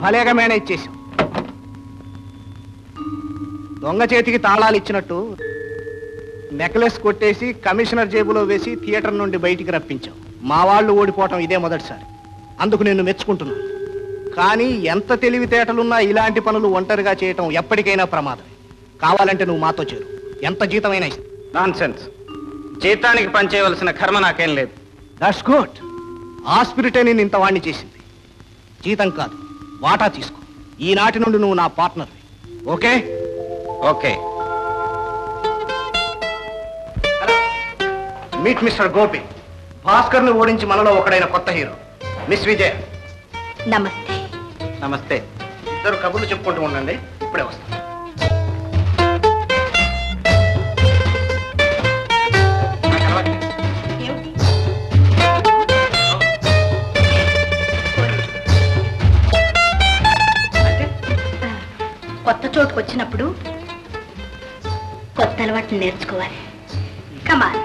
భలేగా మేనేజ్ చేశాం. దొంగ చేతికి తాళాలు ఇచ్చినట్టు నెక్లెస్ కొట్టేసి కమిషనర్ జేబులో వేసి థియేటర్ నుండి బయటికి రప్పించాం. మా వాళ్ళు ఓడిపోవటం ఇదే మొదటిసారి. అందుకు నిన్ను మెచ్చుకుంటున్నాను. కానీ ఎంత తెలివితేటలున్నా ఇలాంటి పనులు ఒంటరిగా చేయటం ఎప్పటికైనా ప్రమాదమే. కావాలంటే నువ్వు మాతో చేరు. ఎంత జీతమైనా ఇస్తా. నాన్సెన్స్. జీతానికి పనిచేయవలసిన కర్మ నాకేం లేదు. That's good. ఆ స్పిరిటే నేను ఇంత వాణ్ణి చేసింది. జీతం కాదు, వాటా తీసుకో. ఈనాటి నుండి నువ్వు నా పార్ట్నర్వి. Okay? Okay. Meet mister Gopi. Bhaskar ని ఓడించి మనలో ఒకడైన కొత్త హీరో మిస్ విజయ. నమస్తే. నమస్తే. ఇద్దరు కబుర్లు చెప్పుకుంటూ ఉండండి, ఇప్పుడే వస్తాను. కొత్త చోటుకు వచ్చినప్పుడు కొత్త అలవాట్లు నేర్చుకోవాలి. కమాన్.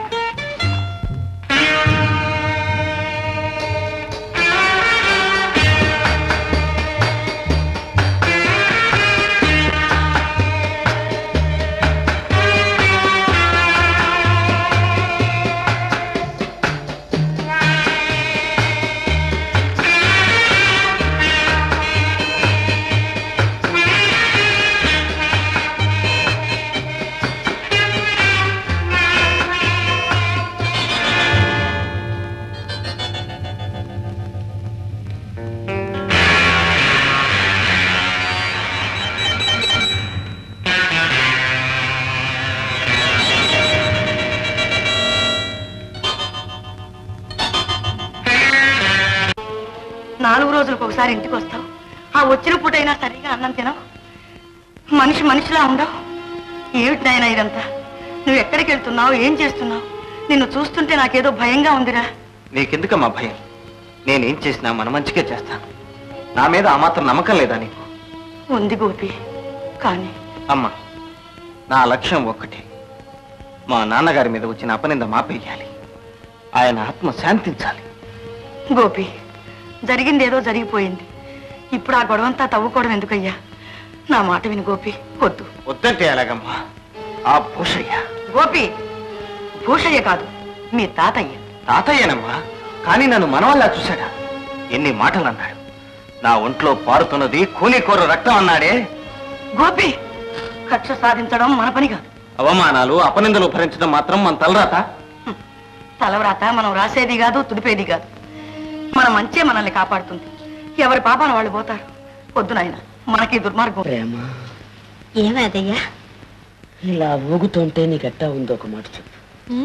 ఒకసారి ఇంటికి వస్తావు, ఆ వచ్చిన పూటైనా సరిగా అన్నం తినవు, మనిషి మనిషిలా ఉండవు. ఏమిటి నాయనా ఇదంతా? నువ్వు ఎక్కడికి వెళ్తున్నావు, ఏం చేస్తున్నావు? నిన్ను చూస్తుంటే నాకేదో భయంగా ఉందిరా. నీకెందుకమ్మా భయం? నేనేం చేసినా మన మంచిగా చేస్తాను. నా మీద ఆ మాత్రం నమ్మకం లేదా నీకు? ఉంది గోపి, కానీ అమ్మా, నా లక్ష్యం ఒక్కటే. మా నాన్నగారి మీద వచ్చిన అపనింద మాపేయాలి. ఆయన ఆత్మ శాంతించాలి. గోపి, జరిగిందేదో జరిగిపోయింది. ఇప్పుడు ఆ గొడవంతా తవ్వుకోవడం ఎందుకయ్యా? నా మాట విను గోపి. వద్దు. వద్దంటే ఎలాగమ్మా? ఆ భూషయ్య. గోపి, భూషయ్య కాదు, మీ తాతయ్య. తాతయ్యనమ్మా, కానీ నన్ను మనవల్లా చూశాడా? ఎన్ని మాటలు అన్నాడు. నా ఒంట్లో పారుతున్నది కూలీకోరు రక్తం అన్నాడే. గోపి, కక్ష సాధించడం మన పని కాదు. అవమానాలు అపనిందలు భరించడం మాత్రం మన తలరాత. తలవ్రాత మనం రాసేది కాదు, తుడిపేది కాదు. మన మంచే మనల్ని కాపాడుతుంది. ఎవరి పాపాన వాళ్ళు పోతారు. వద్దు నాయన, మనకి దుర్మార్గం. ఏమేదయ్యా ఇలా ఊగుతుంటే నీకెట్టా ఉందో ఒక మాట చెప్పు.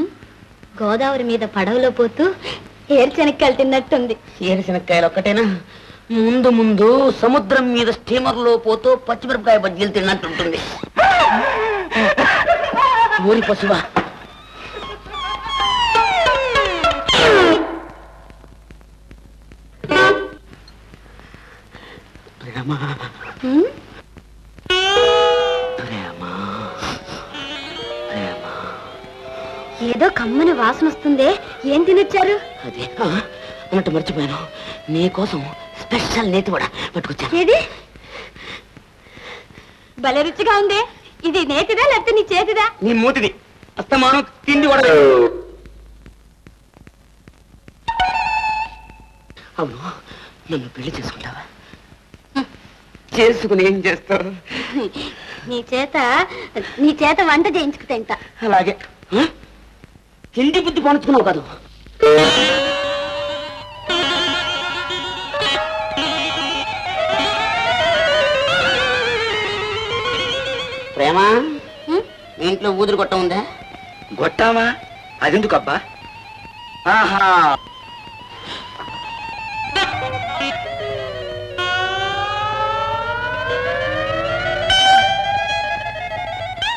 గోదావరి మీద పడవలో పోతూ ఏరుశనక్కాయలు తిన్నట్టుంది. ఏరుశనక్కాయలు ఒక్కటేనా? ముందు ముందు సముద్రం మీద స్టీమర్లో పోతూ పచ్చిమిరపకాయ బజ్జీలు తిన్నట్టుంటుంది. ఊరి పశువా, ఏదో కమ్మని వాసన వస్తుందే, ఏం తినొచ్చారు? అదే అన్నట్టు మర్చిపోయాను, నీకోసం స్పెషల్ నేతి కూడా పట్టుకొచ్చాను. ఏది? భలే రుచిగా ఉంది. ఇది నేతిదా లేకపోతే నీ చేతిదా? నీ మూతిది. అస్తమానం తిండి కూడా. అవును, నన్ను పెళ్లి చేసుకుంటావా? చేసుకుని ఏం చేస్తావు? నీ చేత వంట చేయించుకు తింటా. అలాగే. తిండి బుద్ధి పంచుకున్నావు కాదు. ప్రేమ, ఇంట్లో ఊదురు గొట్ట ఉందా? గొట్టావా? అదెందుకబ్బా? ఆహా,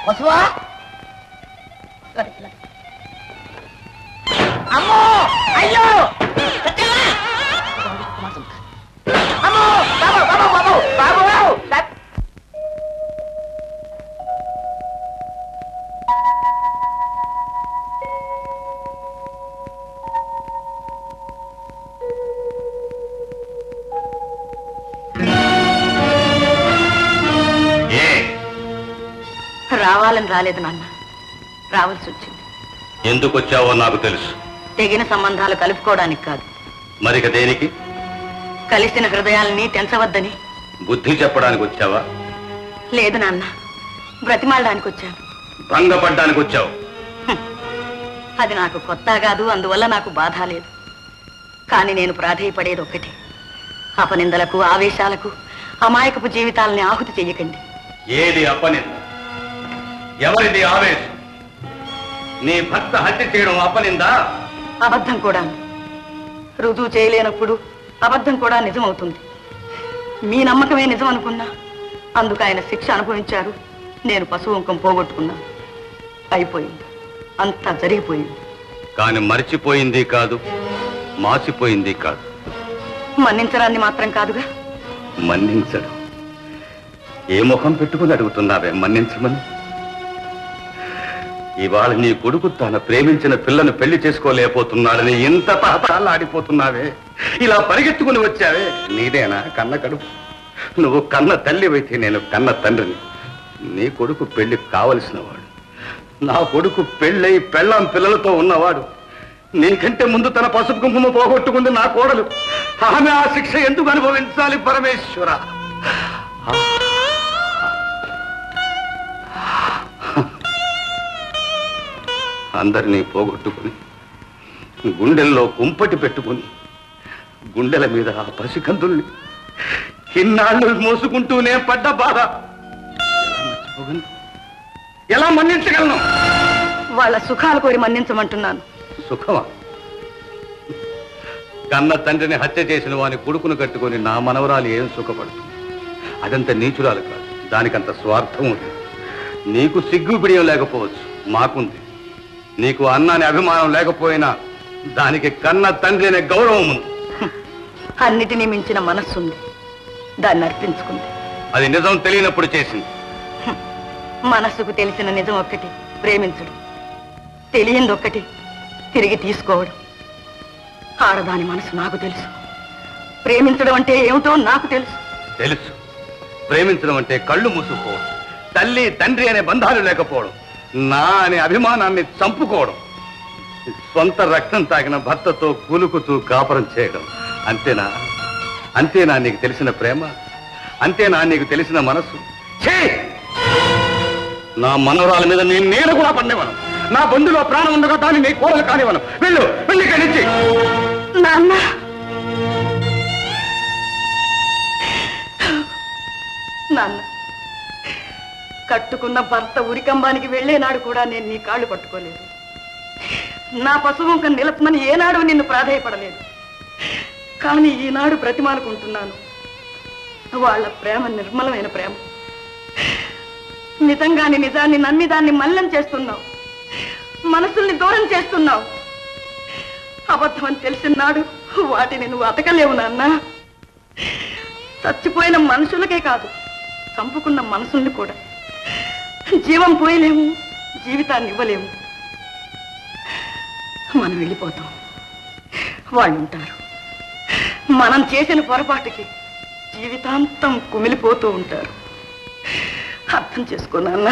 వసువా, అమ్మో, అయ్యో, అమ్మో, బాబు బాబు బాబు బాబు. రావాలని రాలేదు నాన్న, రావాల్సి వచ్చింది. ఎందుకు వచ్చావో నాకు తెలుసు. తెగిన సంబంధాలు కలుపుకోవడానికి కాదు, మరిక దేనికి? కలిసిన హృదయాలని తెంచవద్దని. బుద్ధి చెప్పడానికి వచ్చావా? లేదు నాన్న, బ్రతిమాలడానికి వచ్చాను. భంగపడ్డానికి వచ్చావు. అది నాకు కొత్త కాదు, అందువల్ల నాకు బాధ లేదు. కానీ నేను ప్రాధేయపడేది ఒక్కటే, అపనిందలకు ఆవేశాలకు అమాయకపు జీవితాలని ఆహుతి చెయ్యకండి. ఏది అపనింద? ఎవరిది ఆవేశం? నీ భర్త హత్య చేయడం అపనిందా? అబద్ధం కూడా. రుజువు చేయలేనప్పుడు అబద్ధం కూడా నిజమవుతుంది. మీ నమ్మకమే నిజం అనుకున్నా, అందుకు ఆయన శిక్ష అనుభవించారు, నేను పశువుంకం పోగొట్టుకున్నాను. అయిపోయింది, అంతా జరిగిపోయింది. కాని మర్చిపోయింది కాదు, మాసిపోయింది కాదు. మన్నించడాన్ని మాత్రం కాదుగా. మన్నించడం? ఏ ముఖం పెట్టుకుని అడుగుతున్నావే మన్నించమని? ఇవాళ నీ కొడుకు తన ప్రేమించిన పిల్లను పెళ్లి చేసుకోలేకపోతున్నాడని ఇంత తహతహలాడిపోతున్నావే, ఇలా పరిగెత్తుకుని వచ్చావే. నీదేనా కన్న కడుపు? నువ్వు కన్న తల్లివైతే నేను కన్న తండ్రిని. నీ కొడుకు పెళ్లి కావలసిన వాడు, నా కొడుకు పెళ్ళై పెళ్ళాం పిల్లలతో ఉన్నవాడు. నీకంటే ముందు తన పసుపు కుంకుమ పోగొట్టుకుంది నా కోడలు. ఆమె ఆ శిక్ష ఎందుకు అనుభవించాలి పరమేశ్వర? అందరినీ పోగొట్టుకుని గుండెల్లో కుంపటి పెట్టుకుని గుండెల మీద ఆ పసికందుల్ని ఇన్నాళ్ళు మోసుకుంటూనే పడ్డ బాధ ఎలా మన్నించగలను? వాళ్ళ సుఖాలు కోరి మన్నించమంటున్నాను. సుఖమా? కన్న తండ్రిని హత్య చేసిన వాని కొడుకును కట్టుకొని నా మనవరాలు ఏం సుఖపడుతుంది? అదంత నీచురాలు కాదు, దానికంత స్వార్థం ఉంది. నీకు సిగ్గు బిడియం లేకపోవచ్చు, మాకుంది. నీకు అన్నాని అభిమానం లేకపోయినా దానికి కన్న తండ్రి అనే గౌరవం ఉంది. అన్నిటినీ మించిన మనస్సుంది, దాన్ని అర్పించుకుంది. అది నిజం తెలియనప్పుడు చేసింది. మనస్సుకు తెలిసిన నిజం ఒక్కటి, ప్రేమించడం. తెలియంది ఒక్కటి, తిరిగి తీసుకోవడం. ఆడదాని మనసు నాకు తెలుసు, ప్రేమించడం అంటే ఏమిటో నాకు తెలుసు. తెలుసు, ప్రేమించడం అంటే కళ్ళు మూసుకోవడం, తల్లి తండ్రి అనే బంధాలు లేకపోవడం, నా అనే అభిమానాన్ని చంపుకోవడం, సొంత రక్తం తాగిన భర్తతో కూలుకుతూ కాపురం చేయడం. అంతేనా? అంతేనా నీకు తెలిసిన ప్రేమ? అంతేనా నీకు తెలిసిన మనస్సు? నా మనవరాల మీద నేను కూడా పడినవను. నా బంధులో ప్రాణం ఉండగా దాన్ని నీ కోరలు కానివను. వెళ్ళు, వెళ్ళి కలిసి. నాన్న, నాన్న, కట్టుకున్న భర్త ఉరికంబానికి వెళ్లేనాడు కూడా నేను నీ కాళ్ళు పట్టుకోలేదు. నా పశువుంక నిలపమని ఏనాడు నిన్ను ప్రాధేయపడలేదు. కానీ ఈనాడు బ్రతిమాలుకుంటున్నాను. వాళ్ళ ప్రేమ నిర్మలమైన ప్రేమ. నిజంగాని నిజాన్ని నమ్మి దాన్ని మల్లం చేస్తున్నావు, మనసుల్ని దూరం చేస్తున్నావు. అబద్ధం అని తెలిసినాడు వాటిని నువ్వు అతకలేవు నాన్న. చచ్చిపోయిన మనుషులకే కాదు, చంపుకున్న మనసుల్ని కూడా. జీవం పోయలేము, జీవితాన్ని ఇవ్వలేము. మనం వెళ్ళిపోతాం, వాళ్ళు ఉంటారు. మనం చేసిన పొరపాటుకి జీవితాంతం కుమిలిపోతూ ఉంటారు. అర్థం చేసుకో నాన్న,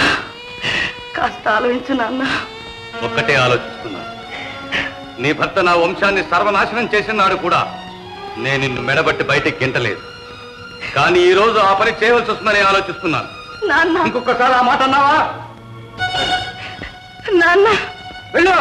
కాస్త ఆలోచించు నాన్న. ఒక్కటే ఆలోచిస్తున్నాను, నీ భర్త నా వంశాన్ని సర్వనాశనం చేసినాడు కూడా నేను నిన్ను మెడబట్టి బయటకి గింటలేదు. కానీ ఈ రోజు ఆ పని చేయవలసి వస్తుందని ఆలోచిస్తున్నాను. నాన్న, ఇంకొకసారి ఆ మాట అన్నావా? నాన్న, వెళ్ళు.